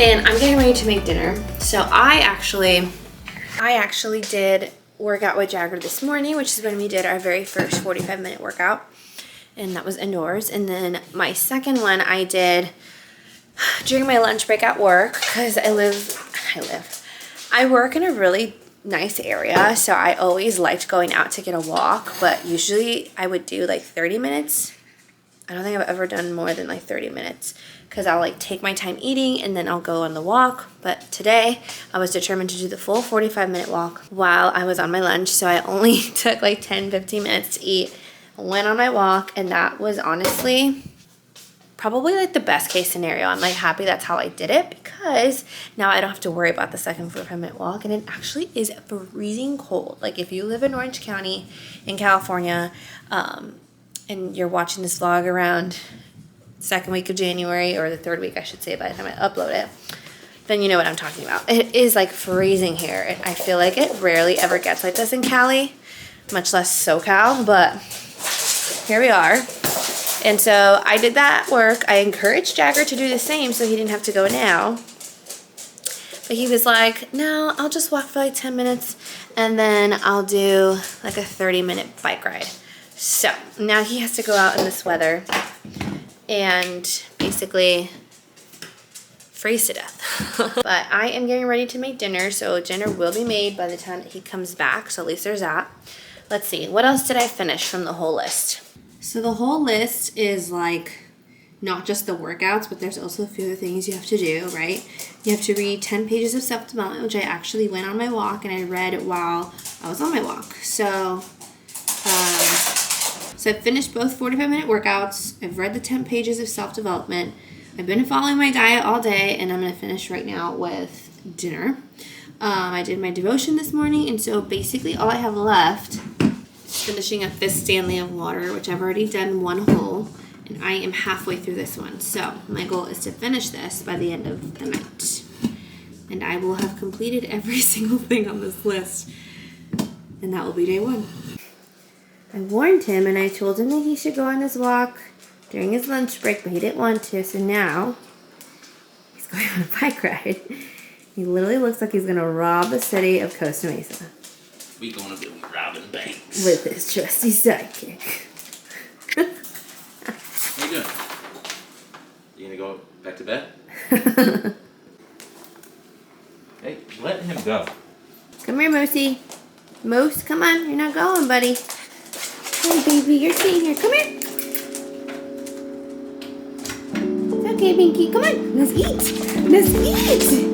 And I'm getting ready to make dinner. So I actually did workout with Jagger this morning, which is when we did our very first 45-minute workout. And that was indoors. And then my second one I did during my lunch break at work, because I work in a really nice area, so I always liked going out to get a walk, but usually I would do like 30 minutes. I don't think I've ever done more than like 30 minutes, because I'll like take my time eating and then I'll go on the walk. But today I was determined to do the full 45-minute walk while I was on my lunch, so I only took like 10-15 minutes to eat, went on my walk, and that was honestly probably like the best case scenario. I'm like happy that's how I did it, because now I don't have to worry about the second 45-minute walk. And it actually is freezing cold. Like if you live in Orange County in California, and you're watching this vlog around second week of January, or the third week I should say by the time I upload it, then you know what I'm talking about. It is like freezing here. And I feel like it rarely ever gets like this in Cali, much less SoCal, but here we are. And so I did that work. I encouraged Jagger to do the same so he didn't have to go now. But he was like, no, I'll just walk for like 10 minutes and then I'll do like a 30-minute bike ride. So now he has to go out in this weather and basically freeze to death. But I am getting ready to make dinner, so dinner will be made by the time that he comes back, so at least there's that. Let's see, what else did I finish from the whole list? So the whole list is like not just the workouts, but there's also a few other things you have to do, right? You have to read 10 pages of self-development, which I actually went on my walk and I read while I was on my walk. So I've finished both 45-minute workouts. I've read the 10 pages of self-development. I've been following my diet all day, and I'm going to finish right now with dinner. I did my devotion this morning, and so basically all I have left is finishing up this Stanley of water, which I've already done one hole, and I am halfway through this one. So my goal is to finish this by the end of the night, and I will have completed every single thing on this list, and that will be day one. I warned him and I told him that he should go on his walk during his lunch break, but he didn't want to, so now he's going on a bike ride. He literally looks like he's going to rob the city of Costa Mesa. We gonna be robbing banks. With his trusty sidekick. How you doing? You gonna go back to bed? Hey, let him go. Come here, Moosey. Moose, come on. You're not going, buddy. Hey, baby, you're staying here. Come here. It's okay, Binky. Come on. Let's eat. Let's eat.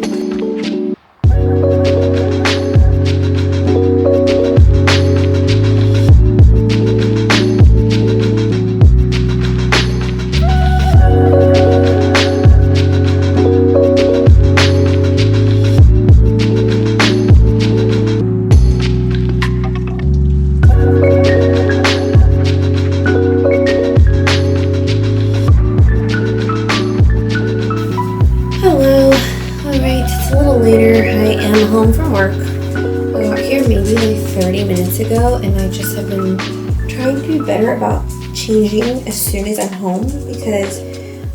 Home from work. I got here maybe like 30 minutes ago, and I just have been trying to be better about changing as soon as I'm home, because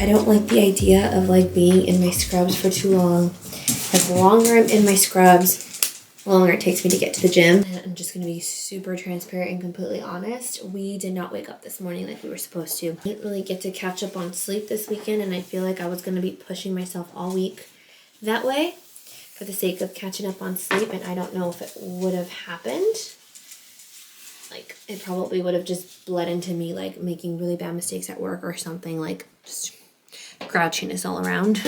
I don't like the idea of like being in my scrubs for too long. The longer I'm in my scrubs, the longer it takes me to get to the gym. And I'm just going to be super transparent and completely honest. We did not wake up this morning like we were supposed to. I didn't really get to catch up on sleep this weekend, and I feel like I was going to be pushing myself all week that way for the sake of catching up on sleep, and I don't know if it would have happened. Like, it probably would have just bled into me, like, making really bad mistakes at work or something, like, just grouchiness all around.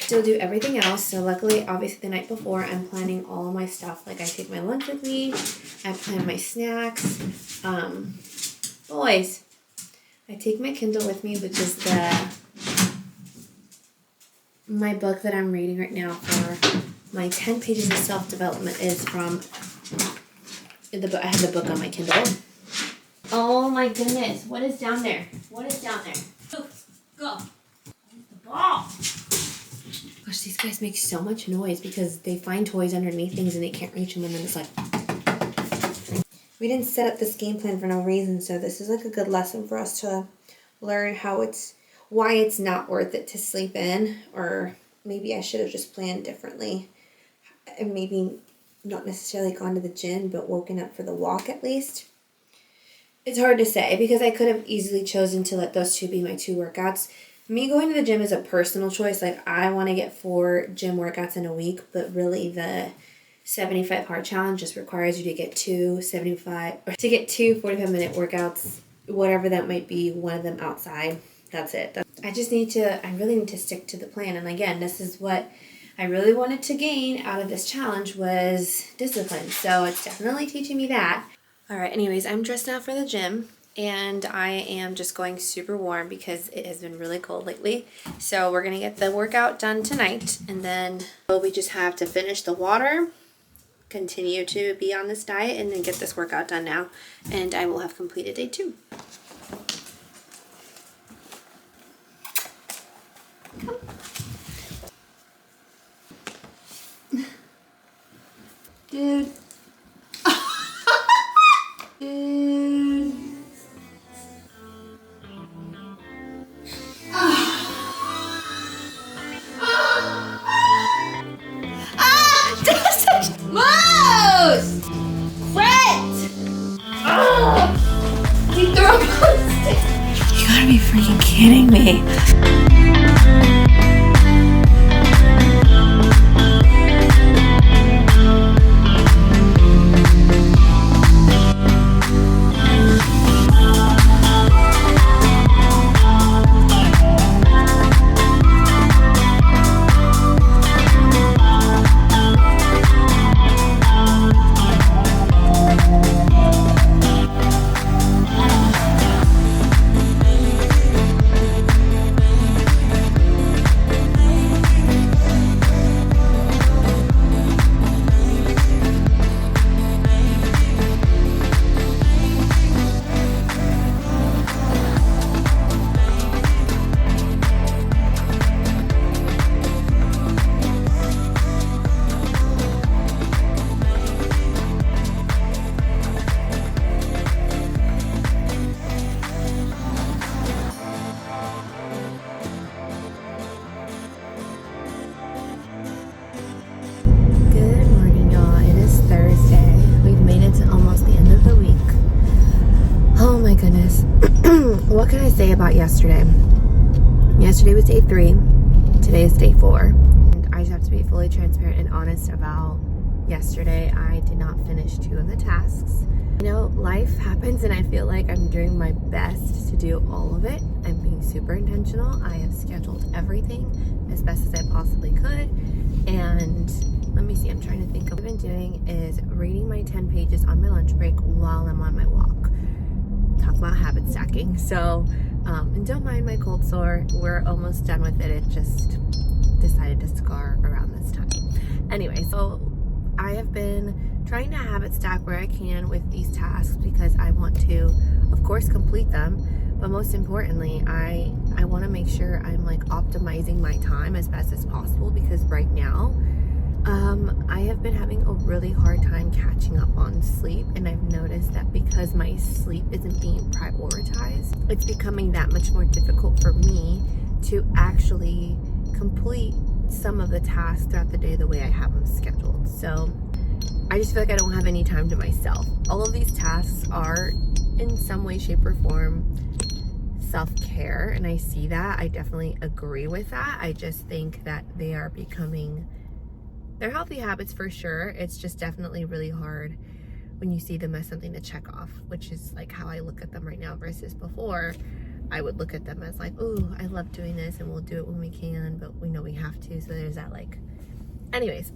Still do everything else, so luckily, obviously, the night before, I'm planning all of my stuff. Like, I take my lunch with me, I plan my snacks. Boys, I take my Kindle with me, which is my book that I'm reading right now for my 10 pages of self-development is from the book. I have the book on my Kindle. Oh my goodness. What is down there? What is down there? Move. Go. The ball. Gosh, these guys make so much noise because they find toys underneath things and they can't reach them, and then it's like... We didn't set up this game plan for no reason, so this is like a good lesson for us to learn why it's not worth it to sleep in or maybe I should have just planned differently. And maybe not necessarily gone to the gym, but woken up for the walk at least. It's hard to say because I could have easily chosen to let those two be my 2 workouts. Me going to the gym is a personal choice. Like, I want to get 4 gym workouts in a week, but really the 75 hard challenge just requires you to get 2 45-minute workouts, whatever that might be, one of them outside. That's it. I really need to stick to the plan. And again, this is what I really wanted to gain out of this challenge was discipline. So it's definitely teaching me that. All right, anyways, I'm dressed now for the gym. And I am just going super warm because it has been really cold lately. So we're going to get the workout done tonight. And then we just have to finish the water, continue to be on this diet, and then get this workout done now. And I will have completed day 2. Come. Dude. Dude. Moose! Brett! Oh! He threw up on the stick. You gotta be freaking kidding me. What can I say about yesterday? Yesterday was day 3. Today is day 4. And I just have to be fully transparent and honest about yesterday. I did not finish 2 of the tasks. You know, life happens and I feel like I'm doing my best to do all of it. I'm being super intentional. I have scheduled everything as best as I possibly could. And let me see, I'm trying to think of what I've been doing is reading my 10 pages on my lunch break while I'm on my walk. Talk about habit stacking. So, and don't mind my cold sore. We're almost done with it. It just decided to scar around this time. Anyway, so I have been trying to habit stack where I can with these tasks because I want to, of course, complete them. But most importantly, I want to make sure I'm like optimizing my time as best as possible because right now, I have been having a really hard time catching up on sleep, and I've noticed that because my sleep isn't being prioritized, it's becoming that much more difficult for me to actually complete some of the tasks throughout the day the way I have them scheduled. So I just feel like I don't have any time to myself. All of these tasks are in some way, shape, or form self-care, and I see that. I definitely agree with that. I just think that they are becoming, they're healthy habits for sure. It's just definitely really hard when you see them as something to check off, which is like how I look at them right now versus before. I would look at them as like, oh, I love doing this and we'll do it when we can, but we know we have to. So there's that like, anyways,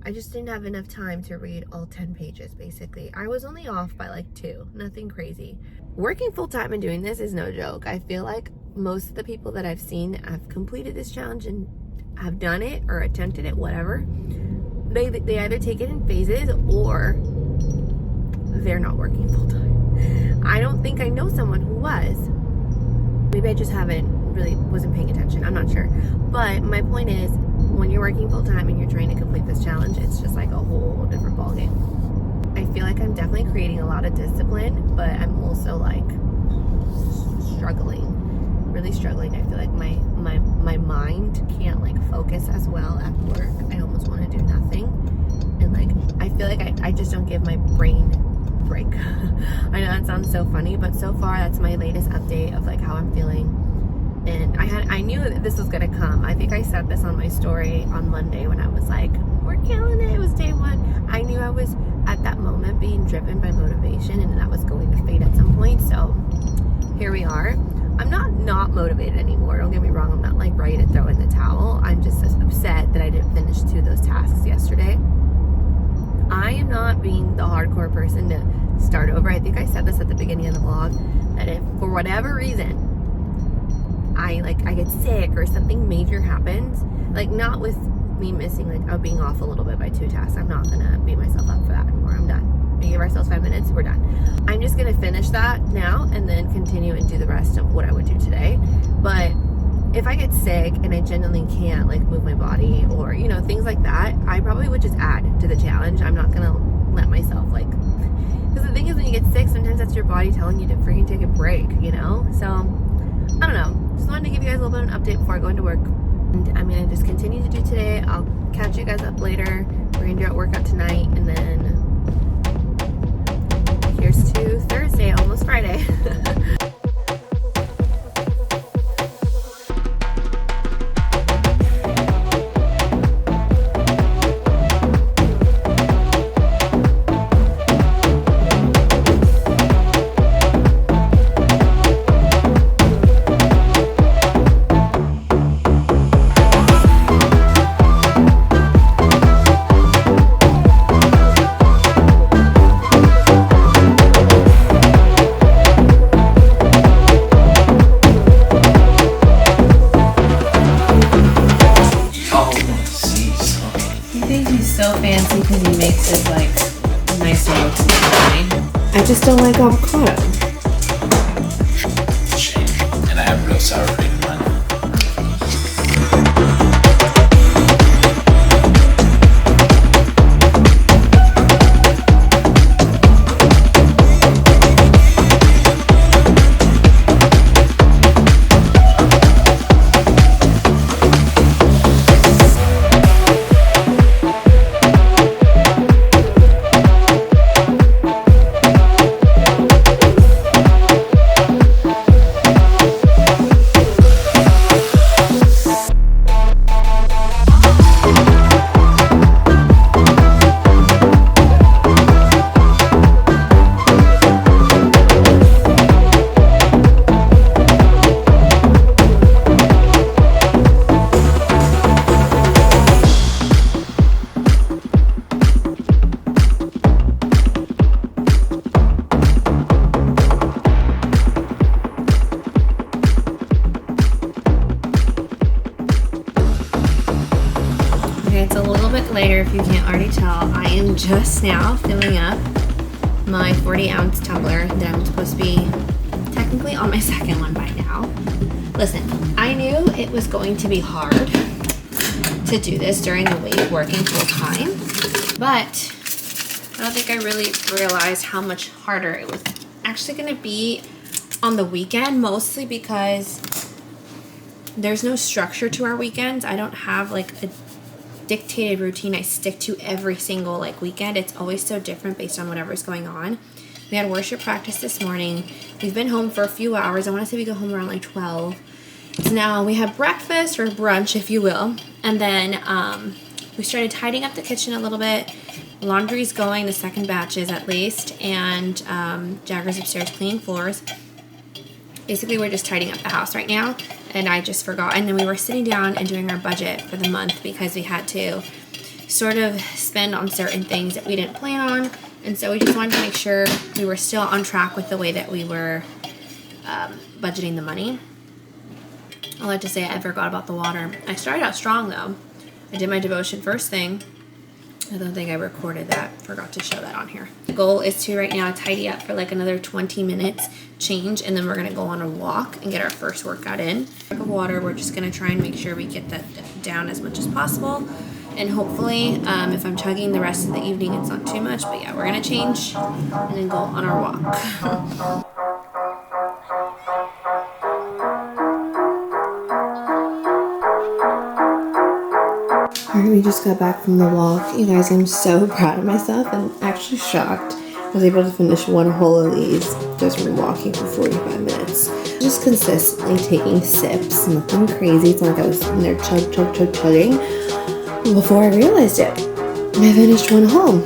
I just didn't have enough time to read all 10 pages basically. I was only off by like 2, nothing crazy. Working full time and doing this is no joke. I feel like most of the people that I've seen have completed this challenge and have done it or attempted it, whatever. They either take it in phases or they're not working full time. I don't think I know someone who was. Maybe I just wasn't paying attention. I'm not sure. But my point is, when you're working full time and you're trying to complete this challenge, it's just like a whole different ballgame. I feel like I'm definitely creating a lot of discipline, but I'm also like struggling, really struggling. I feel like my mind can't like focus as well at work. I almost want to do nothing. And like, I feel like I just don't give my brain a break. I know that sounds so funny, but so far that's my latest update of like how I'm feeling. And I knew that this was gonna come. I think I said this on my story on Monday when I was like, we're killing it. It was day one. I knew I was at that moment being driven by motivation and that was going to fade at some point. So here we are. I'm not motivated anymore. Don't get me wrong. I'm not like ready to throw in the towel. I'm just upset that I didn't finish 2 of those tasks yesterday. I am not being the hardcore person to start over. I think I said this at the beginning of the vlog, that if for whatever reason I get sick or something major happens, like not with me missing, like being off a little bit by 2 tasks, I'm not gonna beat myself up for that anymore. I'm done. We give ourselves 5 minutes, we're done. I'm just gonna finish that now and then continue and do the rest of what I would do today. But if I get sick and I genuinely can't like move my body or, you know, things like that, I probably would just add to the challenge. I'm not gonna let myself like, because the thing is when you get sick, sometimes that's your body telling you to freaking take a break, you know? So, I don't know. Just wanted to give you guys a little bit of an update before I go into work. And I'm gonna just continue to do today. I'll catch you guys up later. We're gonna do our workout tonight, and then here's to Thursday, almost Friday. Fancy because he makes it like nice and I just don't like avocado. Shame. And I have real sour cream in mine. Later, if you can't already tell, I am just now filling up my 40-ounce tumbler that I'm supposed to be technically on my second one by now. Listen, I knew it was going to be hard to do this during the week working full time, but I don't think I really realized how much harder it was actually going to be on the weekend, mostly because there's no structure to our weekends. I don't have like a dictated routine I stick to every single like weekend. It's always so different based on whatever's going on. We had worship practice this morning. We've been home for a few hours. I want to say we go home around like 12. So now we have breakfast or brunch, if you will. And then we started tidying up the kitchen a little bit. Laundry's going, the second batch is at least. And Jagger's upstairs cleaning floors. Basically, we're just tidying up the house right now. And I just forgot. And then we were sitting down and doing our budget for the month because we had to sort of spend on certain things that we didn't plan on. And so we just wanted to make sure we were still on track with the way that we were budgeting the money. I'll have to say I forgot about the water. I started out strong though. I did my devotion first thing. I don't think I recorded that. Forgot to show that on here. The goal is to right now tidy up for like another 20 minutes, change, and then we're going to go on a walk and get our first workout in. Of water, we're just going to try and make sure we get that down as much as possible. And hopefully, if I'm chugging the rest of the evening, it's not too much. But yeah, we're going to change and then go on our walk. Alright, we just got back from the walk. You guys, I'm so proud of myself and actually shocked. I was able to finish one whole of these just from walking for 45 minutes. Just consistently taking sips, nothing crazy. It's not like I was in there chugging. Before I realized it, I finished one home.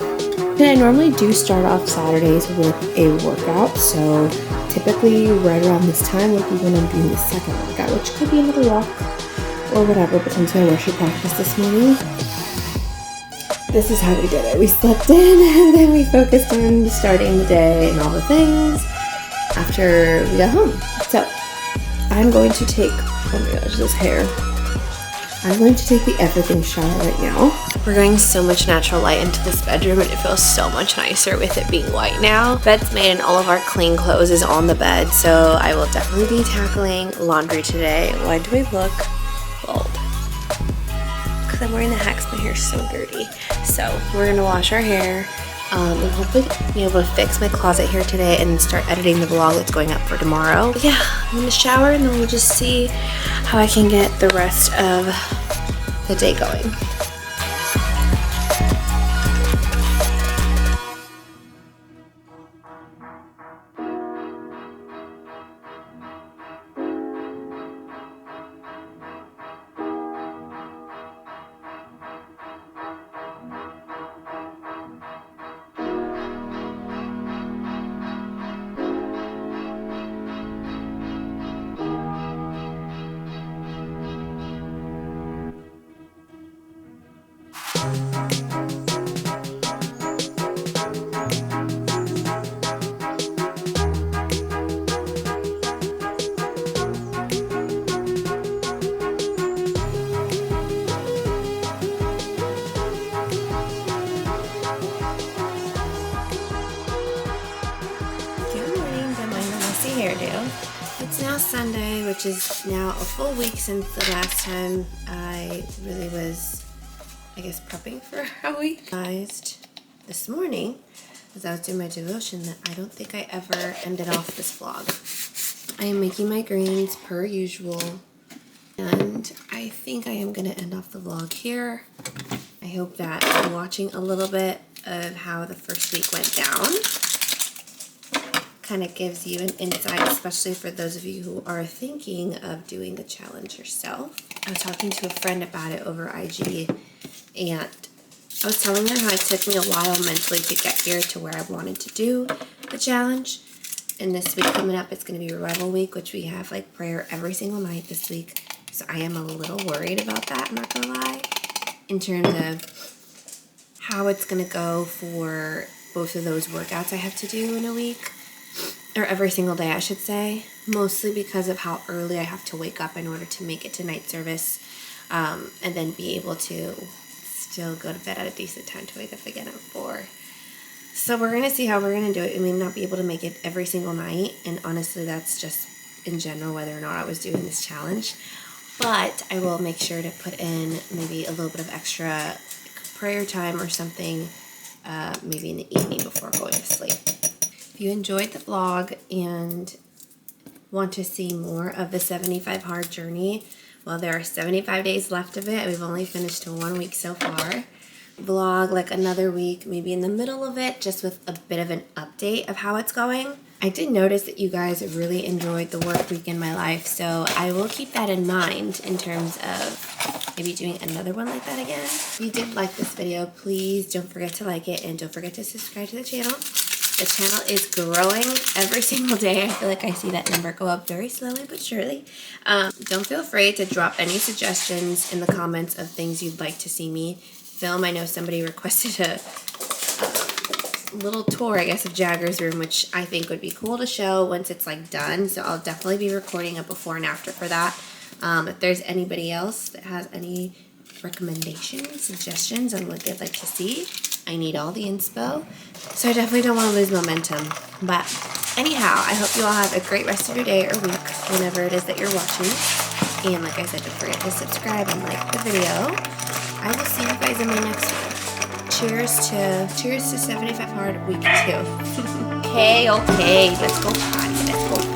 And I normally do start off Saturdays with a workout, so typically right around this time would be when I'm doing the second workout, which could be another walk or whatever, but since my worship practice this morning, this is how we did it. We slept in and then we focused on starting the day and all the things after we got home. So I'm going to take, oh my gosh, this hair. I'm going to take the everything shower right now. We're getting so much natural light into this bedroom and it feels so much nicer with it being white now. Bed's made and all of our clean clothes is on the bed, so I will definitely be tackling laundry today. Why do I look bald? Because I'm wearing the hacks, my hair's so dirty. So we're gonna wash our hair and hopefully be able to fix my closet here today and start editing the vlog that's going up for tomorrow. But yeah, I'm gonna shower and then we'll just see how I can get the rest of the day going. Hairdo. It's now Sunday, which is now a full week since the last time I really was, I guess, prepping for a week. I realized this morning, as I was doing my devotion, that I don't think I ever ended off this vlog. I am making my greens per usual, and I think I am going to end off the vlog here. I hope that watching a little bit of how the first week went down kind of gives you an insight, especially for those of you who are thinking of doing the challenge yourself. I was talking to a friend about it over IG, and I was telling her how it took me a while mentally to get here to where I wanted to do the challenge. And this week coming up, it's going to be Revival Week, which we have like prayer every single night this week. So I am a little worried about that, I'm not going to lie, in terms of how it's going to go for both of those workouts I have to do in a week. Or every single day, I should say, mostly because of how early I have to wake up in order to make it to night service, and then be able to still go to bed at a decent time to wake up again at 4. So we're going to see how we're going to do it. I may not be able to make it every single night, and honestly, that's just in general whether or not I was doing this challenge. But I will make sure to put in maybe a little bit of extra prayer time or something, maybe in the evening before going to sleep. If you enjoyed the vlog and want to see more of the 75 hard journey, well, there are 75 days left of it. We've only finished 1 week so far. Vlog like another week, maybe in the middle of it, just with a bit of an update of how it's going. I did notice that you guys really enjoyed the work week in my life, so I will keep that in mind in terms of maybe doing another one like that again. If you did like this video, please don't forget to like it and don't forget to subscribe to the channel. The channel is growing every single day. I feel like I see that number go up very slowly but surely. Don't feel afraid to drop any suggestions in the comments of things you'd like to see me film. I know somebody requested a little tour, I guess, of Jagger's room, which I think would be cool to show once it's like done. So I'll definitely be recording a before and after for that. If there's anybody else that has any recommendations, suggestions on what they'd like to see, I need all the inspo. So I definitely don't want to lose momentum. But anyhow, I hope you all have a great rest of your day or week, whenever it is that you're watching. And like I said, don't forget to subscribe and like the video. I will see you guys in my next one. Cheers to 75 hard week 2. Okay, let's go potty. Let's go